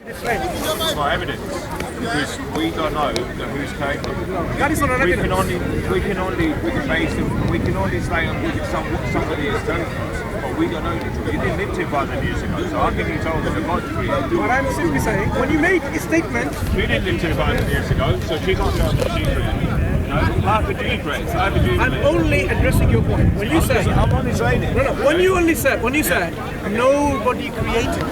It's not evidence because we don't know that who's capable. That is not an evidence. We can only say what somebody is telling us, but we don't know the truth. You didn't live 2,000 years ago, so how can you tell us about the truth? What I'm simply saying, when you make a statement, she didn't live 2,000 years ago, so she can't tell us what she created. How could you create? I'm only addressing your point. When you said, I'm only saying it. No. When you said nobody created.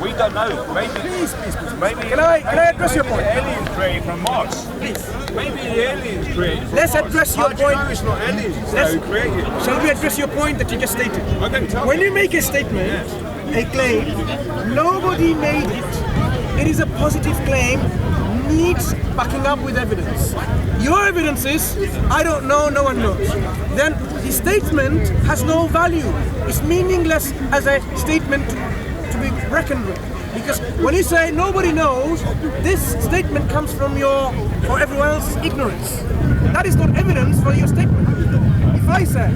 We don't know. Maybe. Please. Maybe. Can I address your point? Aliens created from Mars. Please. Maybe the aliens created from Let's Mars. address your point. No, it's not aliens. Who created. Shall we address your point that you just stated? Okay, tell when me. you make a statement, a claim, nobody made it. It is a positive claim. Needs backing up with evidence. Your evidence is, I don't know, no one knows. Then the statement has no value. It's meaningless as a statement to be reckoned with. Because when you say nobody knows, this statement comes from or everyone else's ignorance. That is not evidence for your statement. If I say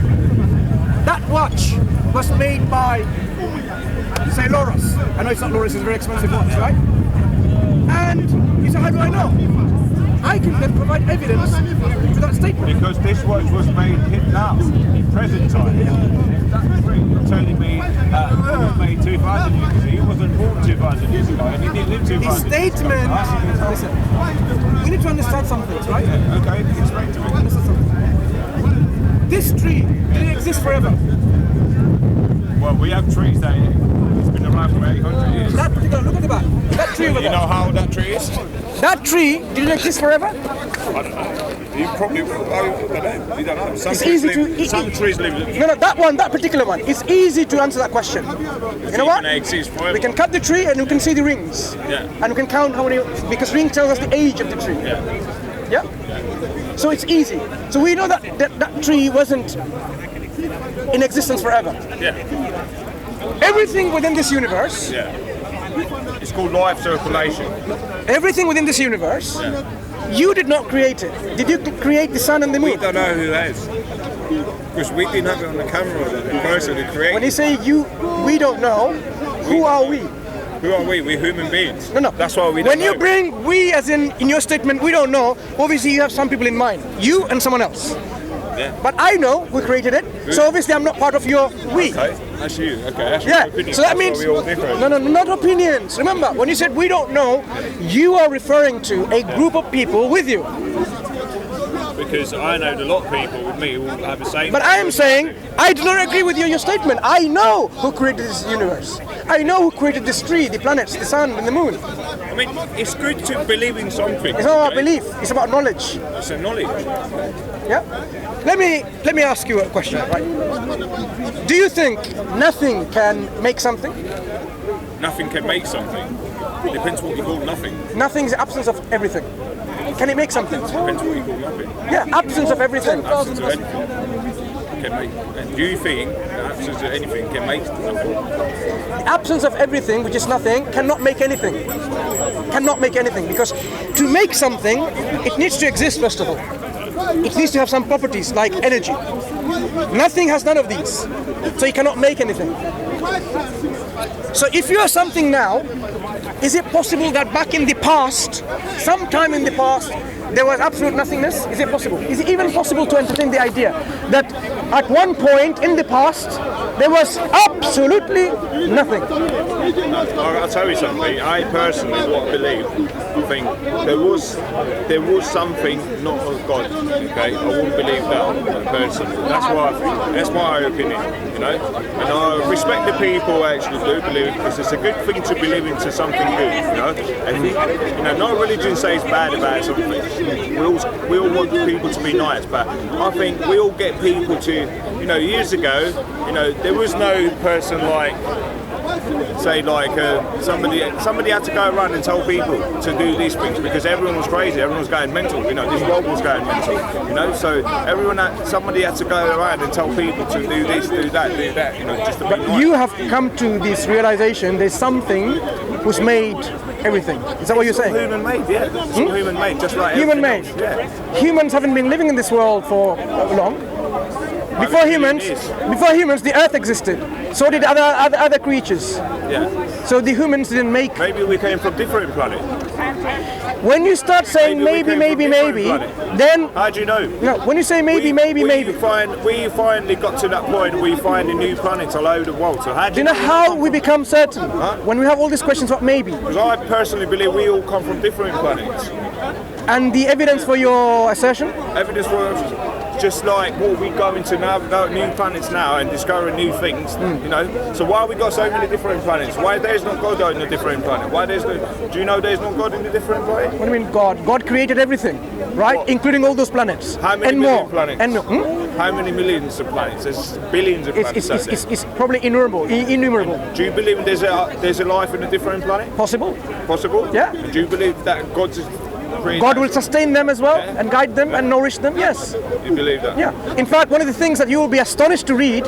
that watch was made by, say, Loros. I know it's not Loros, it's a very expensive watch, right? And you say, how do I know? I can then provide evidence to that statement. Because this watch was made now, present time. That's true. You're telling me it was made 2,000 years ago. He wasn't born 2,000 years ago, and he didn't live 2,000 years ago. The statement, listen, we need to understand some things, right? Yeah, okay, explain to me. Understand something. This tree, did it exist forever? Well, we have trees that it's been around for 800 years. That particular, look at the back. That tree over there. You know how old that tree is? That tree, did it exist forever? I don't know. You probably will. I don't know. You don't know. Some trees live. No, that particular one. It's easy to answer that question. You know what? We can cut the tree and we can see the rings. Yeah. And we can count how many, because ring tells us the age of the tree. Yeah. Yeah? So it's easy. So we know that tree wasn't in existence forever. Yeah. Everything within this universe. Yeah. It's called life circulation. Everything within this universe. You did not create it. Did you create the sun and the moon? We don't know who that is. Because we didn't have it on the camera, the person who created. When you say we don't know, who are we? Who are we? We're human beings. No. That's why we don't When know. you bring we as in your statement, we don't know, obviously you have some people in mind. You and someone else. Yeah. But I know who created it, so obviously I'm not part of your we. Okay, that's you. Okay, that's Yeah, your opinion. so that That's means, why we're all different. no, not opinions. Remember, when you said we don't know, you are referring to a group of people with you. Because I know a lot of people with me will have the same. But I am saying, I do not agree with you in your statement. I know who created this universe. I know who created this tree, the planets, the sun, and the moon. I mean, it's good to believe in something. It's not about belief, it's about knowledge. It's a knowledge. Yeah? Let me ask you a question, right? Do you think nothing can make something? Nothing can make something. It depends what you call nothing. Nothing is the absence of everything. Can it make something? Depends what you call nothing. Yeah, absence of everything. Absence of anything can make. And do you think the absence of anything can make nothing? The absence of everything, which is nothing, cannot make anything. Cannot make anything, because to make something, it needs to exist first of all. It needs to have some properties like energy. Nothing has none of these, so you cannot make anything. So if you are something now, is it possible that back in the past, sometime in the past, there was absolute nothingness? Is it possible? Is it even possible to entertain the idea that at one point in the past, there was absolutely nothing? I'll tell you something. I personally believe, I think there was something not of God. Okay, I wouldn't believe that personally. That's my opinion. You know, and I respect the people who actually do believe, because it's a good thing to believe into something good. You know, and no religion says bad about something. We all want people to be nice, but I think we all get people to, years ago, there was no person like, say, like somebody had to go around and tell people to do these things, because everyone was crazy, everyone was going mental, this world was going mental, so somebody had to go around and tell people to do this, do that, just to be nice. You have come to this realization there's something who's made everything. Is that what you're saying? Human made, yeah. It's all human made, just like human made. Yeah. Humans haven't been living in this world for long. Before humans, the earth existed. So did other creatures. Yeah. So the humans didn't make. Maybe we came from different planet. When you start saying maybe, then how do you know? No, when you say maybe. We finally got to that point. We find a new planet all over the world. So how do you know how we become certain? Huh? When we have all these questions about maybe. Because I personally believe we all come from different planets. And the evidence for your assertion? Evidence for just like what we go into now, new planets now and discovering new things, you know. So why we got so many different planets? Why there's not God on a different planet? Why there's no? Do you know there's not God in a different planet? What do you mean God? God created everything, right? What? Including all those planets. How many and million more. planets? And how many millions of planets? There's billions of planets. It's probably innumerable. Do you believe there's a life in a different planet? Possible. Possible? Yeah. Do you believe that God's God will sustain them as well, and guide them and nourish them, yes. You believe that? Yeah. In fact, one of the things that you will be astonished to read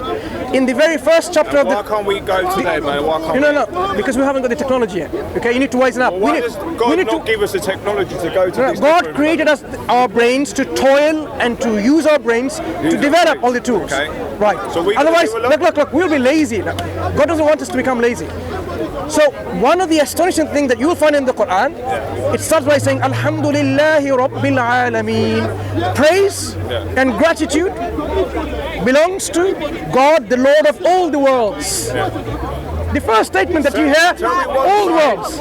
in the very first chapter why can't we go today, man? Why can't No, because we haven't got the technology yet. Okay, you need to wisen up. Well, why does God not give us the technology to go to this? God created us, our brains, to toil and to use our brains to develop all the tools. Okay. Right. So otherwise, look, we'll be lazy. God doesn't want us to become lazy. So one of the astonishing things that you will find in the Quran, it starts by saying Alhamdulillahi Rabbil Alameen. Praise and gratitude belongs to God, the Lord of all the worlds. The first statement that you hear, all worlds.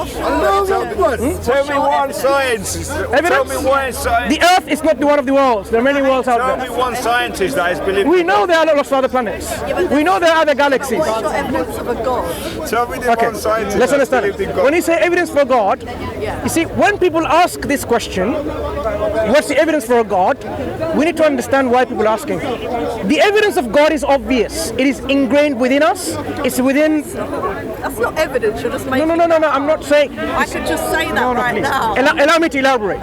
Tell me one science. Evidence? Tell me one science. The Earth is not the one of the worlds. There are many worlds out there. Tell me one scientist that is believing. We know there are lots of other planets. We know there are other galaxies. What's your evidence of a God? Tell me the one scientist. Let's understand it. When you say evidence for God, you see, when people ask this question, what's the evidence for a God? We need to understand why people are asking. The evidence of God is obvious. It is ingrained within us. It's within. That's not evidence. You're just making. No. I'm not saying. I could just say that right now. Allow me to elaborate.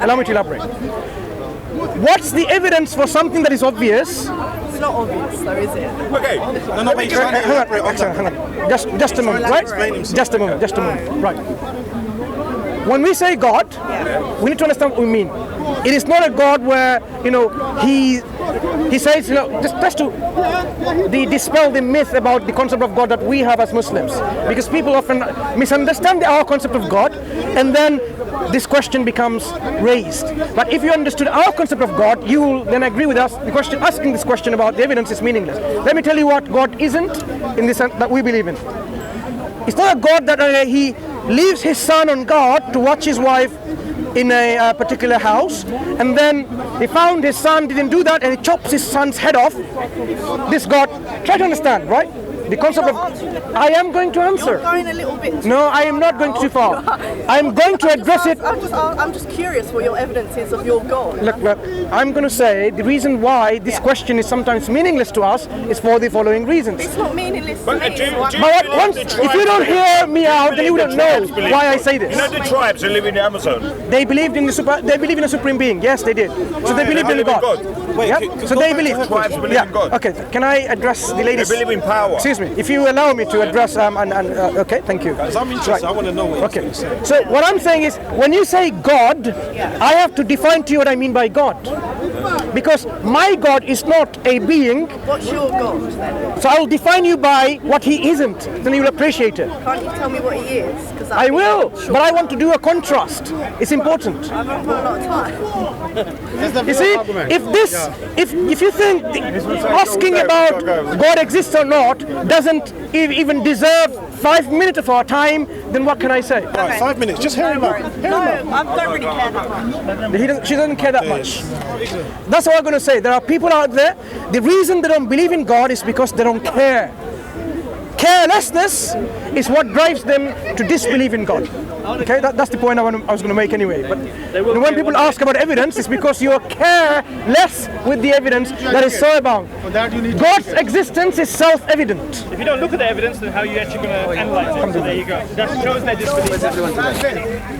What's the evidence for something that is obvious? It's not obvious, though, is it? Okay. Hang on. Just a moment, right? Just a moment. Right. When we say God, we need to understand what we mean. It is not a God where, he says, just to dispel the myth about the concept of God that we have as Muslims. Because people often misunderstand our concept of God, and then this question becomes raised. But if you understood our concept of God, you will then agree with us. Asking this question about the evidence is meaningless. Let me tell you what God isn't in the sense that we believe in. It's not a God that he leaves his son on guard to watch his wife in a particular house, and then he found his son didn't do that, and he chops his son's head off. This God, try to understand, right? The concept of, I am going to answer. You're going a little bit too No, I am not going too far. I'm going to address it. I'm just curious what your evidence is of your God. Look, I'm going to say the reason why this question is sometimes meaningless to us is for the following reasons. It's not meaningless to But me. If you don't hear me out, then you don't know why I say this. You know the tribes who live in the Amazon? They believed in they believe in a supreme being. Yes, they did. So they believed in God. So they believe. Tribes believe in God. Okay. Can I address the ladies? They believe in power. Excuse me. If you allow me to address okay, thank you. I'm interested. I want to know what Okay. So what I'm saying is, when you say God, I have to define to you what I mean by God. Because my God is not a being. What's your God then? So I'll define you by what he isn't. Then you'll appreciate it. Can't you tell me what he is? I will, but I want to do a contrast. It's important. I haven't got a lot of time. You see, if you think asking about God exists or not doesn't even deserve 5 minutes of our time, then what can I say? Right, 5 minutes. Just hear him out. No, I don't really care that much. She doesn't care that much. That's all I'm going to say. There are people out there, the reason they don't believe in God is because they don't care. Carelessness is what drives them to disbelieve in God. Okay, that's the point I was going to make anyway. But when people ask about evidence, it's because you care less with the evidence that is so abound. God's existence is self-evident. If you don't look at the evidence, then how are you actually going to analyze it? So there you go. That shows their disbelief.